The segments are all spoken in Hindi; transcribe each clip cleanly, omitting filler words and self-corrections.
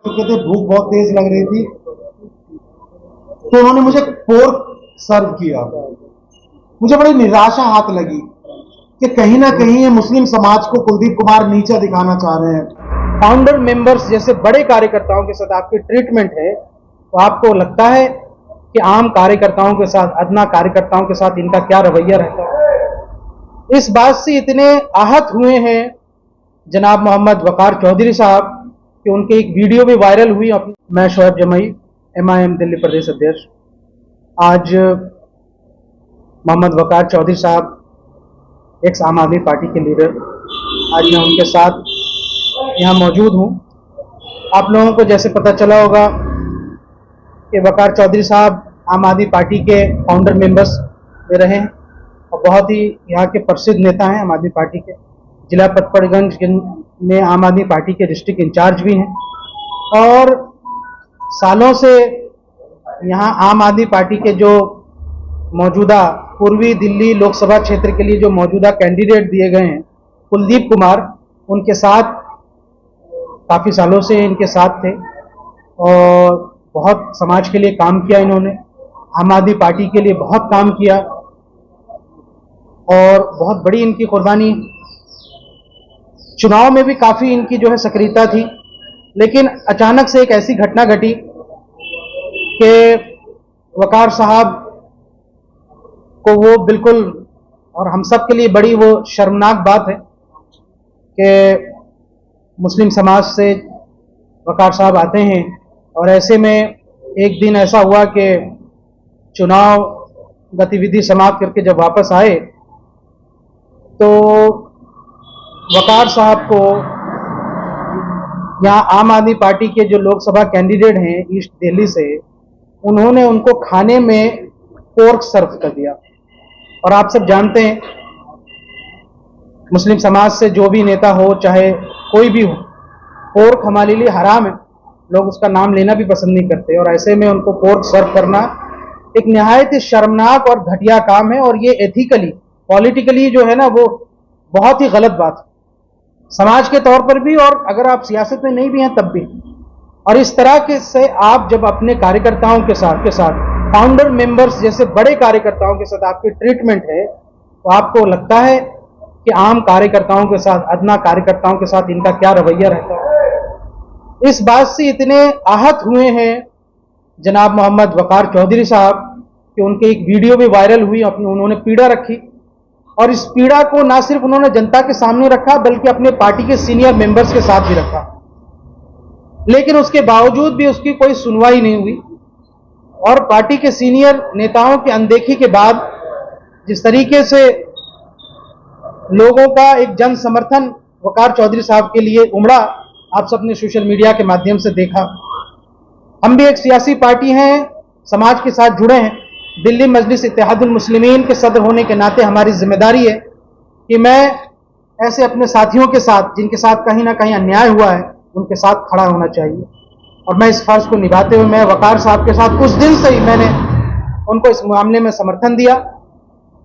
चुके थे, भूख बहुत तेज लग रही थी, तो उन्होंने मुझे पोर्क सर्व किया। मुझे बड़ी निराशा हाथ लगी कि कहीं ना कहीं ये मुस्लिम समाज को कुलदीप कुमार नीचा दिखाना चाह रहे हैं। फाउंडर मेंबर्स जैसे बड़े कार्यकर्ताओं के साथ आपकी ट्रीटमेंट है, तो आपको लगता है कि आम कार्यकर्ताओं के साथ, अदना कार्यकर्ताओं के साथ इनका क्या रवैया रहता है? इस बात से इतने आहत हुए हैं जनाब मोहम्मद वकार चौधरी साहब कि उनकी एक वीडियो भी वायरल हुई। मैं शोएब जमई, MIM दिल्ली प्रदेश अध्यक्ष। आज मोहम्मद वकार चौधरी साहब एक्स आम आदमी पार्टी के लीडर, आज मैं उनके साथ यहाँ मौजूद हूँ। आप लोगों को जैसे पता चला होगा कि वकार चौधरी साहब आम आदमी पार्टी के फाउंडर मेंबर्स में रहे हैं और बहुत ही यहाँ के प्रसिद्ध नेता हैं आम आदमी पार्टी के। जिला पटपड़गंज में आम आदमी पार्टी के डिस्ट्रिक्ट इंचार्ज भी हैं और सालों से यहाँ आम आदमी पार्टी के जो मौजूदा पूर्वी दिल्ली लोकसभा क्षेत्र के लिए जो मौजूदा कैंडिडेट दिए गए हैं कुलदीप कुमार, उनके साथ काफ़ी सालों से इनके साथ थे और बहुत समाज के लिए काम किया इन्होंने, आम आदमी पार्टी के लिए बहुत काम किया और बहुत बड़ी इनकी कुर्बानी। चुनाव में भी काफ़ी इनकी जो है सक्रियता थी, लेकिन अचानक से एक ऐसी घटना घटी कि वकार साहब को वो बिल्कुल, और हम सब के लिए बड़ी वो शर्मनाक बात है कि मुस्लिम समाज से वकार साहब आते हैं और ऐसे में एक दिन ऐसा हुआ कि चुनाव गतिविधि समाप्त करके जब वापस आए तो वकार साहब को यहाँ आम आदमी पार्टी के जो लोकसभा कैंडिडेट हैं ईस्ट दिल्ली से, उन्होंने उनको खाने में पोर्क सर्व कर दिया। और आप सब जानते हैं मुस्लिम समाज से जो भी नेता हो चाहे कोई भी हो, पोर्क हमारे लिए हराम है, लोग उसका नाम लेना भी पसंद नहीं करते और ऐसे में उनको पोर्क सर्व करना एक निहायत ही शर्मनाक और घटिया काम है और ये एथिकली पॉलिटिकली जो है ना वो बहुत ही गलत बात है समाज के तौर पर भी, और अगर आप सियासत में नहीं भी हैं तब भी। और इस तरह के से आप जब अपने कार्यकर्ताओं के साथ फाउंडर मेंबर्स जैसे बड़े कार्यकर्ताओं के साथ आपकी ट्रीटमेंट है, तो आपको लगता है कि आम कार्यकर्ताओं के साथ, अदना कार्यकर्ताओं के साथ इनका क्या रवैया रहता है? इस बात से इतने आहत हुए हैं जनाब मोहम्मद वकार चौधरी साहब कि उनकी एक वीडियो भी वायरल हुई, उन्होंने पीड़ा रखी और इस पीड़ा को ना सिर्फ उन्होंने जनता के सामने रखा बल्कि अपने पार्टी के सीनियर मेंबर्स के साथ भी रखा, लेकिन उसके बावजूद भी उसकी कोई सुनवाई नहीं हुई। और पार्टी के सीनियर नेताओं की अनदेखी के बाद जिस तरीके से लोगों का एक जन समर्थन वकार चौधरी साहब के लिए उमड़ा, आप सबने सोशल मीडिया के माध्यम से देखा। हम भी एक सियासी पार्टी हैं, समाज के साथ जुड़े हैं। दिल्ली मजलिस इत्तेहादुल मुस्लिमीन के सदर होने के नाते हमारी जिम्मेदारी है कि मैं ऐसे अपने साथियों के साथ जिनके साथ कहीं ना कहीं अन्याय हुआ है उनके साथ खड़ा होना चाहिए। और मैं इस फर्ज को निभाते हुए मैं वकार साहब के साथ उस दिन से ही मैंने उनको इस मामले में समर्थन दिया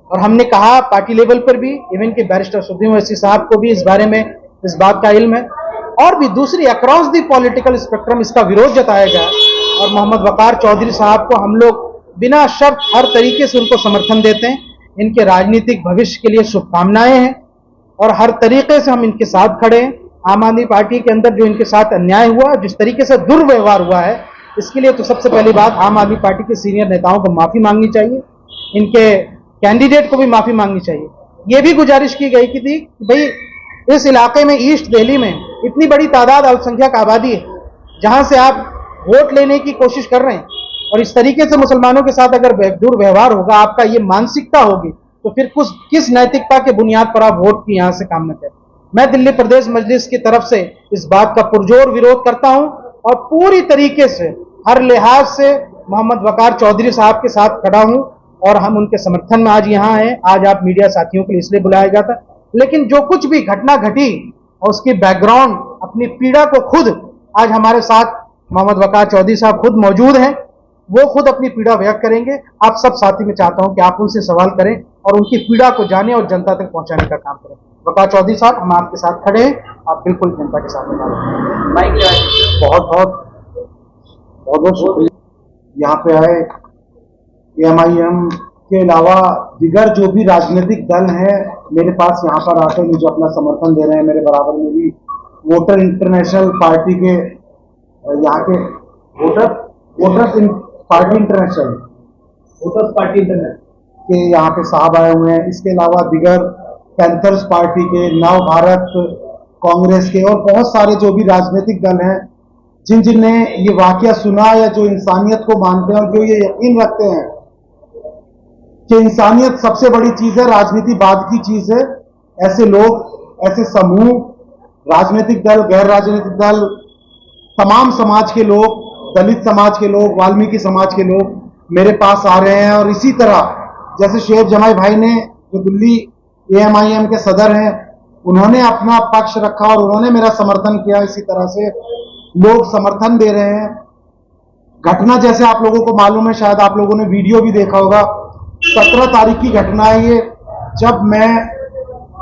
और हमने कहा पार्टी लेवल पर भी, इवन कि बैरिस्टर सुप्रीम ओवैसी साहब को भी इस बारे में इस बात का इल्म है और भी दूसरी अक्रॉस द पॉलिटिकल स्पेक्ट्रम इसका विरोध जताया गया। और मोहम्मद वकार चौधरी साहब को हम लोग बिना शर्त हर तरीके से उनको समर्थन देते हैं, इनके राजनीतिक भविष्य के लिए शुभकामनाएं हैं और हर तरीके से हम इनके साथ खड़े हैं। आम आदमी पार्टी के अंदर जो इनके साथ अन्याय हुआ, जिस तरीके से दुर्व्यवहार हुआ है, इसके लिए तो सबसे पहली बात आम आदमी पार्टी के सीनियर नेताओं को माफी मांगनी चाहिए, इनके कैंडिडेट को भी माफी मांगनी चाहिए। ये भी गुजारिश की गई कि भाई इस इलाके में ईस्ट दिल्ली में इतनी बड़ी तादाद अल्पसंख्यक आबादी है जहां से आप वोट लेने की कोशिश कर रहे हैं और इस तरीके से मुसलमानों के साथ अगर दुर्व्यवहार होगा, आपका ये मानसिकता होगी, तो फिर किस नैतिकता के बुनियाद पर आप वोट की यहां से काम न करें। मैं दिल्ली प्रदेश मजलिस की तरफ से इस बात का पुरजोर विरोध करता हूं और पूरी तरीके से हर लिहाज से मोहम्मद वकार चौधरी साहब के साथ खड़ा हूं और हम उनके समर्थन में आज यहाँ हैं। आज आप मीडिया साथियों के लिए इसलिए बुलाया गया था, लेकिन जो कुछ भी घटना घटी और उसकी बैकग्राउंड, अपनी पीड़ा को खुद आज हमारे साथ मोहम्मद वकार चौधरी साहब खुद मौजूद हैं, वो खुद अपनी पीड़ा व्यक्त करेंगे। आप सब साथी में चाहता हूं कि आप उनसे सवाल करें और उनकी पीड़ा को जाने और जनता तक पहुंचाने का काम करें। वकार चौधरी साहब, हम आपके साथ खड़े हैं, आप बिल्कुल जनता के साथ बता रहे माइक बहुत बहुत शुक्रिया यहाँ पे आए। एएमआईएम के अलावा दिगर जो भी राजनीतिक दल हैं मेरे पास यहाँ पर आकर मुझे अपना समर्थन दे रहे हैं। मेरे बराबर में भी वोटर इंटरनेशनल पार्टी के यहाँ के voters party international voters party internet के यहाँ पे साहब आए हुए हैं। इसके अलावा दिगर पैंथर्स पार्टी के, नव भारत कांग्रेस के और बहुत सारे जो भी राजनीतिक दल हैं जिन जिनने ये वाकया सुना या जो इंसानियत को मानते हैं और जो ये यकीन रखते हैं कि इंसानियत सबसे बड़ी चीज है, राजनीति बाद की चीज है। ऐसे लोग, ऐसे समूह, राजनीतिक दल, गैर राजनीतिक दल, तमाम समाज के लोग, दलित समाज के लोग, वाल्मीकि समाज के लोग मेरे पास आ रहे हैं। और इसी तरह जैसे शेख जमाई भाई ने, जो दिल्ली एएमआईएम के सदर हैं, उन्होंने अपना पक्ष रखा और उन्होंने मेरा समर्थन किया, इसी तरह से लोग समर्थन दे रहे हैं। घटना जैसे आप लोगों को मालूम है, शायद आप लोगों ने वीडियो भी देखा होगा, 17 तारीख की घटना है ये, जब मैं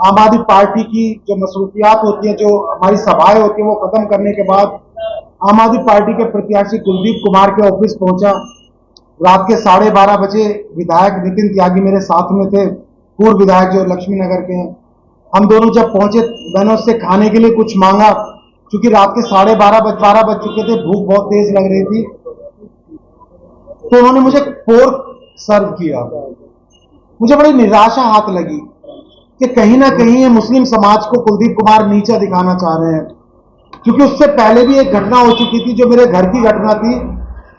आम आदमी पार्टी की जो मसरूफियात होती है, जो हमारी सभाएं होती है, वो खत्म करने के बाद आम आदमी पार्टी के प्रत्याशी कुलदीप कुमार के ऑफिस पहुंचा। रात के 12:30 बजे विधायक नितिन त्यागी मेरे साथ में थे, पूर्व विधायक जो लक्ष्मी नगर के हैं। हम दोनों जब पहुंचे, मैंने उससे खाने के लिए कुछ मांगा, क्योंकि रात के 12:30 बज चुके थे, भूख बहुत तेज लग रही थी। तो उन्होंने मुझे पोर्क सर्व किया। मुझे बड़ी निराशा हाथ लगी कि कहीं ना कहीं ये मुस्लिम समाज को कुलदीप कुमार नीचा दिखाना चाह रहे हैं, क्योंकि उससे पहले भी एक घटना हो चुकी थी जो मेरे घर की घटना थी।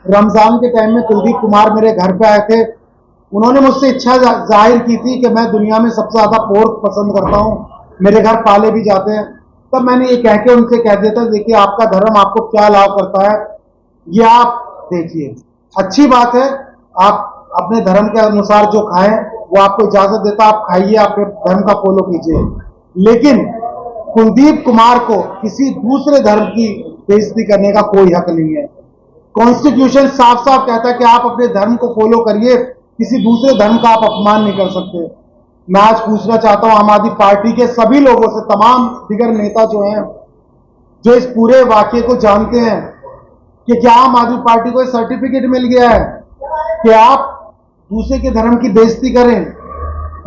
रमजान के टाइम में कुलदीप कुमार मेरे घर पे आए थे। उन्होंने मुझसे इच्छा जाहिर की थी कि मैं दुनिया में सबसे ज्यादा पोर्क पसंद करता हूं, मेरे घर पाले भी जाते हैं। तब मैंने ये कह के उनसे कह दिया था, देखिए आपका धर्म आपको क्या लाभ करता है ये आप देखिए, अच्छी बात है, आप अपने धर्म के अनुसार जो खाएं वो आपको इजाजत देता, आप खाइए, आप धर्म का फॉलो कीजिए। लेकिन कुलदीप कुमार को किसी दूसरे धर्म की बेइज्जती करने का कोई हक नहीं है। कॉन्स्टिट्यूशन साफ साफ कहता है कि आप अपने धर्म को फॉलो करिए, किसी दूसरे धर्म का आप अपमान नहीं कर सकते। मैं आज पूछना चाहता हूं आम आदमी पार्टी के सभी लोगों से, तमाम दिगर नेता जो हैं, जो इस पूरे वाकये को जानते हैं, कि क्या आम आदमी पार्टी को सर्टिफिकेट मिल गया है कि आप दूसरे के धर्म की बेइज्जती करें,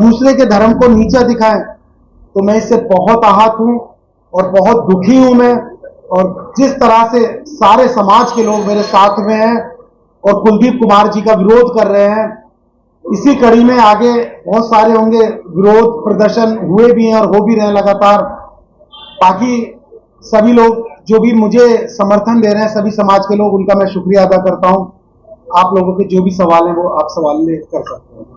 दूसरे के धर्म को नीचा दिखाएं? तो मैं इससे बहुत आहत हूं और बहुत दुखी हूं मैं। और जिस तरह से सारे समाज के लोग मेरे साथ में हैं और कुलदीप कुमार जी का विरोध कर रहे हैं, इसी कड़ी में आगे बहुत सारे होंगे, विरोध प्रदर्शन हुए भी हैं और हो भी रहे हैं लगातार। बाकी सभी लोग जो भी मुझे समर्थन दे रहे हैं, सभी समाज के लोग, उनका मैं शुक्रिया अदा करता हूं। आप लोगों के जो भी सवाल हैं वो आप सवाल कर सकते हैं।